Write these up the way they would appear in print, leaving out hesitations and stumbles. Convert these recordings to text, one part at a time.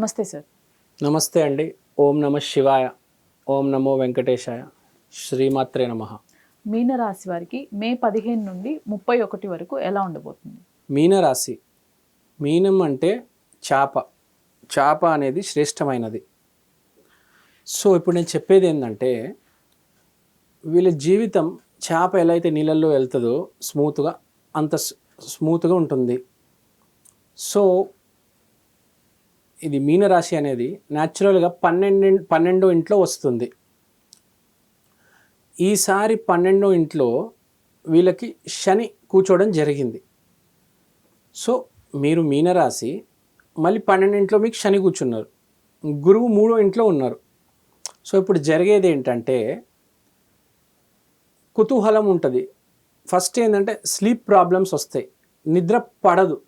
నమస్తే సార్. నమస్తే అండి. ఓం నమ శివాయ, ఓం నమో వెంకటేశాయ, శ్రీమాత్రే నమః. మీనరాశి వారికి మే 15 నుండి 31 వరకు ఎలా ఉండబోతుంది? మీనరాశి, మీనం అంటే చాప. చాప అనేది శ్రేష్టమైనది. సో ఇప్పుడు నేను చెప్పేది ఏంటంటే, వీళ్ళ జీవితం చాప ఎలా అయితే నీళ్ళల్లో వెళ్తుందో స్మూత్గా, అంత స్మూత్గా ఉంటుంది. సో ఇది మీనరాశి అనేది న్యాచురల్గా 12వ ఇంట్లో వస్తుంది. ఈసారి 12వ ఇంట్లో వీళ్ళకి శని కూర్చోవడం జరిగింది. సో మీరు మీనరాశి, మళ్ళీ 12వ ఇంట్లో మీకు శని కూర్చున్నారు, గురువు 3వ ఇంట్లో ఉన్నారు. సో ఇప్పుడు జరిగేది ఏంటంటే కుతూహలం ఉంటుంది. ఫస్ట్ ఏంటంటే స్లీప్ ప్రాబ్లమ్స్ వస్తాయి, నిద్ర పడదు.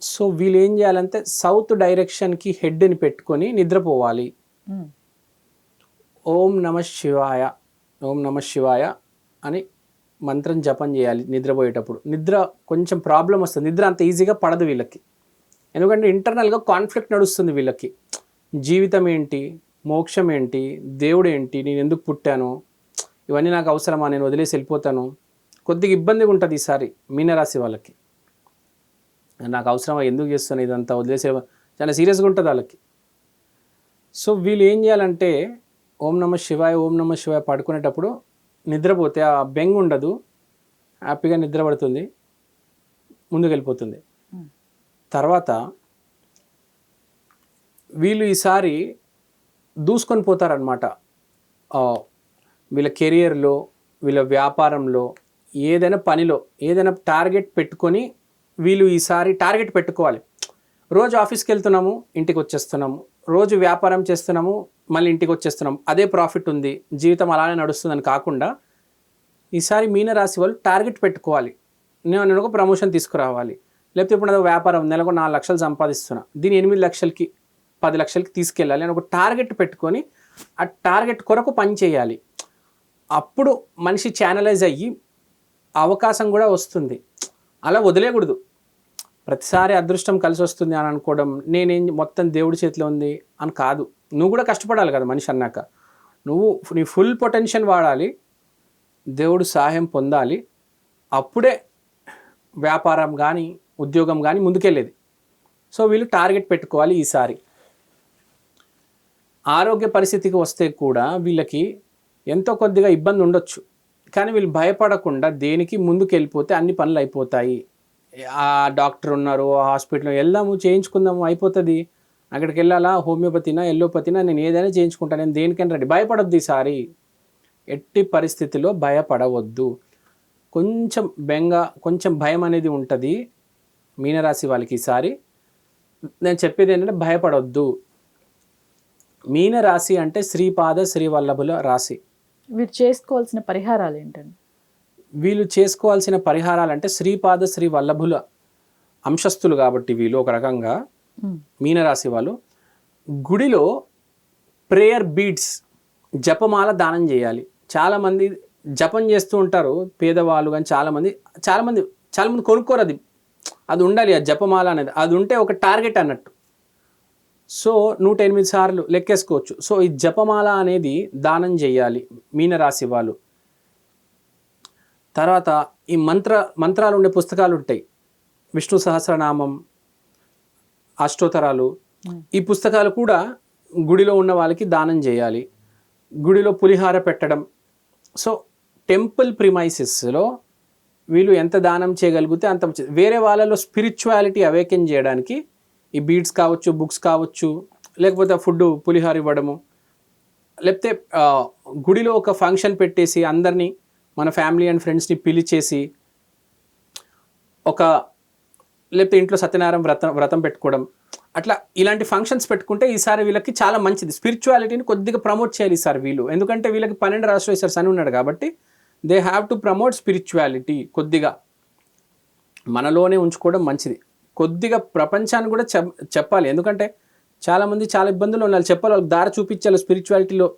సో వీళ్ళు ఏం చేయాలంటే సౌత్ డైరెక్షన్కి హెడ్ని పెట్టుకొని నిద్రపోవాలి. ఓం నమ శివాయ, ఓం నమ శివాయ అని మంత్రం జపం చేయాలి నిద్రపోయేటప్పుడు. నిద్ర కొంచెం ప్రాబ్లం వస్తుంది, నిద్ర అంత ఈజీగా పడదు వీళ్ళకి. ఎందుకంటే ఇంటర్నల్గా కాన్ఫ్లిక్ట్ నడుస్తుంది వీళ్ళకి. జీవితం ఏంటి, మోక్షం ఏంటి, దేవుడు ఏంటి, నేను ఎందుకు పుట్టాను, ఇవన్నీ నాకు అవసరమా, నేను వదిలేసి వెళ్ళిపోతాను. కొద్దిగా ఇబ్బందిగా ఉంటుంది ఈసారి మీనరాశి వాళ్ళకి. నాకు అవసరమా, ఎందుకు చేస్తాను ఇదంతా, వదిలేసే, చాలా సీరియస్గా ఉంటుంది వాళ్ళకి. సో వీళ్ళు ఏం చేయాలంటే ఓం నమ శివాయ, ఓం నమ శివాయ పడుకునేటప్పుడు నిద్రపోతే ఆ బెంగ్ ఉండదు, హ్యాపీగా నిద్ర పడుతుంది, ముందుకు వెళ్ళిపోతుంది. తర్వాత వీళ్ళు ఈసారి దూసుకొని పోతారనమాట. వీళ్ళ కెరియర్లో, వీళ్ళ వ్యాపారంలో, ఏదైనా పనిలో ఏదైనా టార్గెట్ పెట్టుకొని వీళ్ళు ఈసారి టార్గెట్ పెట్టుకోవాలి. రోజు ఆఫీస్కి వెళ్తున్నాము, ఇంటికి వచ్చేస్తున్నాము, రోజు వ్యాపారం చేస్తున్నాము, మళ్ళీ ఇంటికి వచ్చేస్తున్నాము, అదే ప్రాఫిట్ ఉంది, జీవితం అలానే నడుస్తుందని కాకుండా ఈసారి మీనరాశి వాళ్ళు టార్గెట్ పెట్టుకోవాలి. నేను ఒక ప్రమోషన్ తీసుకురావాలి, లేకపోతే ఇప్పుడు అదో వ్యాపారం నెలకు 4 లక్షలు సంపాదిస్తున్నా, దీన్ని 8 లక్షలకి 10 లక్షలకి తీసుకెళ్ళాలి అని ఒక టార్గెట్ పెట్టుకొని ఆ టార్గెట్ కొరకు పని చేయాలి. అప్పుడు మనిషి ఛానలైజ్ అయ్యి అవకాశం కూడా వస్తుంది. అలా వదిలేయకూడదు. ప్రతిసారి అదృష్టం కలిసి వస్తుంది అని అనుకోవడం, నేనేం మొత్తం దేవుడి చేతిలో ఉంది అని కాదు. నువ్వు కూడా కష్టపడాలి కదా మనిషి అన్నాక. నువ్వు నీ ఫుల్ పొటెన్షియల్ వాడాలి, దేవుడు సహాయం పొందాలి. అప్పుడే వ్యాపారం కానీ ఉద్యోగం కానీ ముందుకెళ్ళేది. సో వీళ్ళు టార్గెట్ పెట్టుకోవాలి. ఈసారి ఆరోగ్య పరిస్థితికి వస్తే కూడా వీళ్ళకి ఎంతో కొద్దిగా ఇబ్బంది ఉండొచ్చు, కానీ వీళ్ళు భయపడకుండా దేనికి ముందుకు వెళ్ళిపోతే అన్ని పనులు అయిపోతాయి. ఆ డాక్టర్ ఉన్నారు, ఆ హాస్పిటల్ వెళ్దాము, చేయించుకుందాము, అయిపోతుంది. అక్కడికి వెళ్ళాలా, హోమియోపతినా ఎల్లోపతినా, నేను ఏదైనా చేయించుకుంటాను, నేను దేనికైనా రెడీ. భయపడొద్దు ఈసారి, ఎట్టి పరిస్థితిలో భయపడవద్దు. కొంచెం బెంగ, కొంచెం భయం అనేది ఉంటుంది మీనరాశి వాళ్ళకి. ఈసారి నేను చెప్పేది ఏంటంటే భయపడొద్దు. మీనరాశి అంటే శ్రీపాద శ్రీవల్లభుల రాశి. వీరు చేసుకోవాల్సిన పరిహారాలు ఏంటండి? వీళ్ళు చేసుకోవాల్సిన పరిహారాలు అంటే శ్రీపాద శ్రీ వల్లభుల అంశస్థులు కాబట్టి వీళ్ళు ఒక రకంగా మీనరాశి వాళ్ళు గుడిలో ప్రేయర్ బీడ్స్, జపమాల దానం చేయాలి. చాలామంది జపం చేస్తూ ఉంటారు పేదవాళ్ళు, కానీ చాలామంది కొనుక్కోరు. అది ఉండాలి, ఆ జపమాల అనేది. అది ఉంటే ఒక టార్గెట్ అన్నట్టు. సో 108 సార్లు లెక్కేసుకోవచ్చు. సో ఈ జపమాల అనేది దానం చేయాలి మీనరాశి వాళ్ళు. తర్వాత ఈ మంత్రాలు ఉండే పుస్తకాలు ఉంటాయి, విష్ణు సహస్రనామం, అష్టోత్తరాలు. ఈ పుస్తకాలు కూడా గుడిలో ఉన్న వాళ్ళకి దానం చేయాలి. గుడిలో పులిహార పెట్టడం. సో టెంపుల్ ప్రిమైసెస్లో వీళ్ళు ఎంత దానం చేయగలిగితే అంత. వేరే వాళ్ళలో స్పిరిచువాలిటీ అవేకెన్ చేయడానికి ఈ బీడ్స్ కావచ్చు, బుక్స్ కావచ్చు, లేకపోతే ఫుడ్ పులిహార ఇవ్వడము, లేకపోతే గుడిలో ఒక ఫంక్షన్ పెట్టేసి అందరినీ, మన ఫ్యామిలీ అండ్ ఫ్రెండ్స్ని పిలిచేసి లేకపోతే ఇంట్లో సత్యనారాయణ వ్రతం పెట్టుకోవడం, అట్లా ఇలాంటి ఫంక్షన్స్ పెట్టుకుంటే ఈసారి వీళ్ళకి చాలా మంచిది. స్పిరిచువాలిటీని కొద్దిగా ప్రమోట్ చేయాలి ఈసారి వీళ్ళు. ఎందుకంటే వీళ్ళకి 12 రాశిలో ఈసారి శని ఉన్నాడు కాబట్టి they have to promote spirituality. కొద్దిగా మనలోనే ఉంచుకోవడం మంచిది. కొద్దిగా ప్రపంచాన్ని కూడా చెప్పాలి. ఎందుకంటే చాలామంది చాలా ఇబ్బందులు ఉన్నారు, చెప్పాలి, వాళ్ళకి దారి చూపించాలి. స్పిరిచువాలిటీలో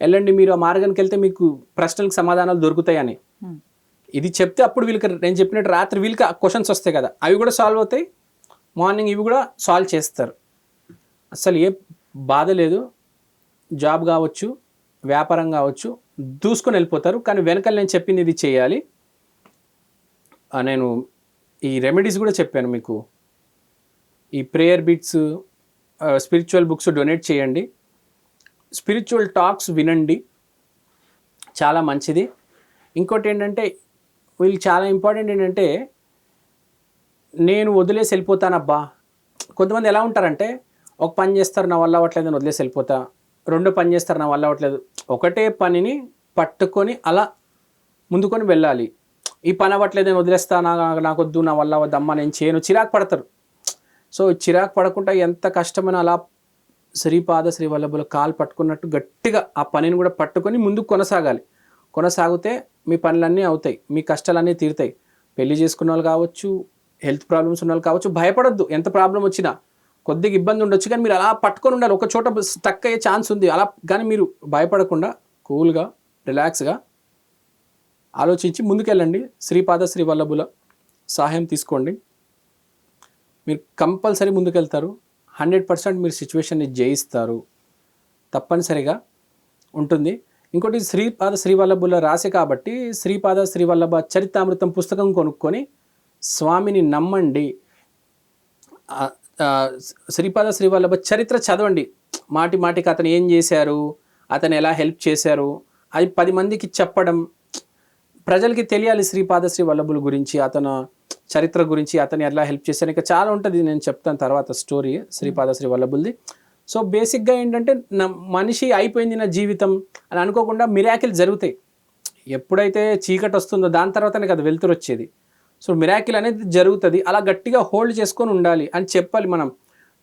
వెళ్ళండి, మీరు ఆ మార్గానికి వెళ్తే మీకు ప్రశ్నలకు సమాధానాలు దొరుకుతాయని. ఇది చెప్తే అప్పుడు వీళ్ళకి నేను చెప్పినట్టు రాత్రి వీళ్ళకి క్వశ్చన్స్ వస్తాయి కదా, అవి కూడా సాల్వ్ అవుతాయి. మార్నింగ్ ఇవి కూడా సాల్వ్ చేస్తారు. అసలు ఏ బాధ లేదు. జాబ్ కావచ్చు, వ్యాపారం కావచ్చు, దూసుకొని వెళ్ళిపోతారు. కానీ వెనకాల నేను చెప్పింది ఇది చేయాలి. నేను ఈ రెమెడీస్ కూడా చెప్పాను మీకు. ఈ prayer bits, spiritual books donate చేయండి, స్పిరిచువల్ టాక్స్ వినండి, చాలా మంచిది. ఇంకోటి ఏంటంటే వీళ్ళు చాలా ఇంపార్టెంట్ ఏంటంటే, నేను వదిలేసి వెళ్ళిపోతానబ్బా. కొంతమంది ఎలా ఉంటారంటే, ఒక పని చేస్తారు నా వల్ల అవ్వట్లేదు అని వదిలేసి వెళ్ళిపోతా, రెండో పని చేస్తారు నా వల్ల అవ్వట్లేదు. ఒకటే పనిని పట్టుకొని అలా ముందుకొని వెళ్ళాలి. ఈ పని అవ్వట్లేదు నేను వదిలేస్తా, నాకొద్దు, నా వల్ల అవ్వద్దు, అమ్మ నేను చేయను, చిరాకు పడతారు. సో చిరాకు పడకుండా ఎంత కష్టమైనా అలా శ్రీపాద శ్రీవల్లభుల కాలు పట్టుకున్నట్టు గట్టిగా ఆ పనిని కూడా పట్టుకొని ముందుకు కొనసాగాలి. కొనసాగితే మీ పనులన్నీ అవుతాయి, మీ కష్టాలన్నీ తీరుతాయి. పెళ్లి చేసుకున్న వాళ్ళు కావచ్చు, హెల్త్ ప్రాబ్లమ్స్ ఉన్న వాళ్ళు కావచ్చు, భయపడొద్దు. ఎంత ప్రాబ్లం వచ్చినా కొద్దిగా ఇబ్బంది ఉండొచ్చు, కానీ మీరు అలా పట్టుకొని ఉండాలి. ఒక చోట స్టక్ అయ్యే ఛాన్స్ ఉంది అలా, కానీ మీరు భయపడకుండా కూల్గా రిలాక్స్గా ఆలోచించి ముందుకెళ్ళండి. శ్రీపాద శ్రీవల్లభుల సహాయం తీసుకోండి, మీరు కంపల్సరీ ముందుకెళ్తారు. 100% మీరు సిచ్యువేషన్ని జయిస్తారు, తప్పనిసరిగా ఉంటుంది. ఇంకోటి శ్రీపాద శ్రీవల్లభుల రాశి కాబట్టి శ్రీపాద శ్రీవల్లభ చరితామృతం పుస్తకం కొనుక్కొని స్వామిని నమ్మండి. శ్రీపాద శ్రీవల్లభ చరిత్ర చదవండి. మాటి మాటికి అతను ఏం చేశారు, అతను ఎలా హెల్ప్ చేశారు, అది 10 మందికి చెప్పడం, ప్రజలకి తెలియాలి శ్రీపాద శ్రీవల్లభుల గురించి, అతను చరిత్ర గురించి, అతను ఎలా హెల్ప్ చేశారు. ఇంకా చాలా ఉంటుంది, నేను చెప్తాను తర్వాత స్టోరీ శ్రీపాద శ్రీవల్లభులది. సో బేసిక్గా ఏంటంటే మనిషి అయిపోయింది నా జీవితం అని అనుకోకుండా మిరాకిల్ జరుగుతాయి. ఎప్పుడైతే చీకటి వస్తుందో దాని తర్వాతనే కదా వెలుతురు వచ్చేది. సో మిరాకిల్ అనేది జరుగుతుంది. అలా గట్టిగా హోల్డ్ చేసుకొని ఉండాలి అని చెప్పాలి. మనం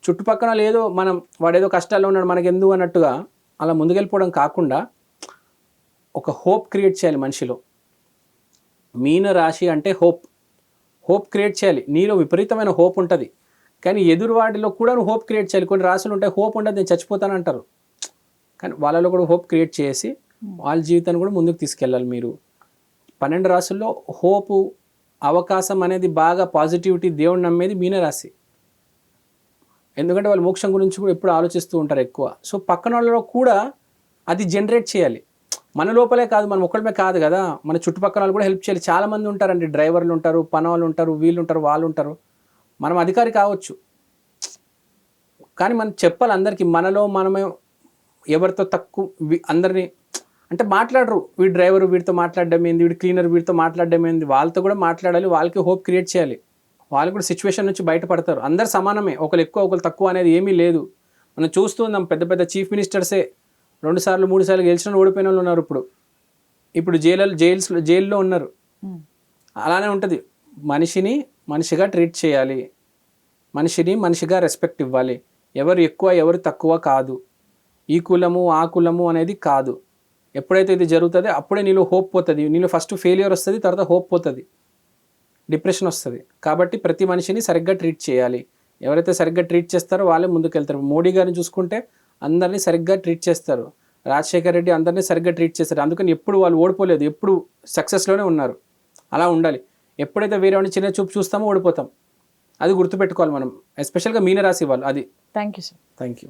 చుట్టుపక్కల ఏదో మనం వాడేదో కష్టాల్లో ఉన్నాడు మనకి ఎందుకు అన్నట్టుగా అలా ముందుకెళ్ళిపోవడం కాకుండా ఒక హోప్ క్రియేట్ చేయాలి మనిషిలో. మీన రాశి అంటే హోప్ క్రియేట్ చేయాలి. నీలో విపరీతమైన హోప్ ఉంటుంది, కానీ ఎదురువాడిలో కూడా నువ్వు హోప్ క్రియేట్ చేయాలి. కొన్ని రాశులు ఉంటాయి హోప్ ఉండదు, నేను చచ్చిపోతాను అంటారు, కానీ వాళ్ళలో కూడా హోప్ క్రియేట్ చేసి వాళ్ళ జీవితాన్ని కూడా ముందుకు తీసుకెళ్ళాలి. మీరు 12 రాశుల్లో హోపు, అవకాశం అనేది బాగా పాజిటివిటీ, దేవుడు నమ్మేది మీనరాశి. ఎందుకంటే వాళ్ళు మోక్షం గురించి కూడా ఎప్పుడు ఆలోచిస్తూ ఉంటారు ఎక్కువ. సో పక్కన వాళ్ళలో కూడా అది జనరేట్ చేయాలి. మన లోపలే కాదు, మనం ఒక్కడమే కాదు కదా, మన చుట్టుపక్కల వాళ్ళు కూడా హెల్ప్ చేయాలి. చాలామంది ఉంటారండి, డ్రైవర్లు ఉంటారు, పని వాళ్ళు ఉంటారు, వీళ్ళు ఉంటారు, వాళ్ళు ఉంటారు. మనం అధికారి కావచ్చు, కానీ మనం చెప్పాలి అందరికీ. మనలో మనమే ఎవరితో తక్కువ, అందరినీ అంటే మాట్లాడరు. వీడి డ్రైవరు వీడితో మాట్లాడడం ఏంది, వీడి క్లీనర్ వీడితో మాట్లాడడం ఏంది, వాళ్ళతో కూడా మాట్లాడాలి. వాళ్ళకి హోప్ క్రియేట్ చేయాలి. వాళ్ళు కూడా సిచ్యువేషన్ నుంచి బయటపడతారు. అందరు సమానమే, ఒకరు ఎక్కువ ఒకరు తక్కువ అనేది ఏమీ లేదు. మనం చూస్తూ ఉన్నాం, పెద్ద పెద్ద చీఫ్ మినిస్టర్సే 2 సార్లు 3 సార్లు గెలిచిన ఓడిపోయిన వాళ్ళు ఉన్నారు. ఇప్పుడు జైల్లో ఉన్నారు. అలానే ఉంటుంది. మనిషిని మనిషిగా ట్రీట్ చేయాలి, మనిషిని మనిషిగా రెస్పెక్ట్ ఇవ్వాలి. ఎవరు ఎక్కువ ఎవరు తక్కువ కాదు, ఈ కులము ఆ కులము అనేది కాదు. ఎప్పుడైతే ఇది జరుగుతుందో అప్పుడే నీలో హోప్ పోతుంది. నీలో ఫస్ట్ ఫెయిల్యూర్ వస్తుంది, తర్వాత హోప్ పోతుంది, డిప్రెషన్ వస్తుంది. కాబట్టి ప్రతి మనిషిని సరిగ్గా ట్రీట్ చేయాలి. ఎవరైతే సరిగ్గా ట్రీట్ చేస్తారో వాళ్ళే ముందుకెళ్తారు. మోడీ గారిని చూసుకుంటే అందరినీ సరిగ్గా ట్రీట్ చేస్తారు. రాజశేఖర్ రెడ్డి అందరినీ సరిగ్గా ట్రీట్ చేస్తారు. అందుకని ఎప్పుడు వాళ్ళు ఓడిపోలేదు, ఎప్పుడు సక్సెస్లోనే ఉన్నారు. అలా ఉండాలి. ఎప్పుడైతే వేరే వాడిని చిన్న చూపు చూస్తామో ఓడిపోతాం. అది గుర్తుపెట్టుకోవాలి మనం, ఎస్పెషల్గా మీనరాశి వాళ్ళు. అది. Thank you sir. Thank you.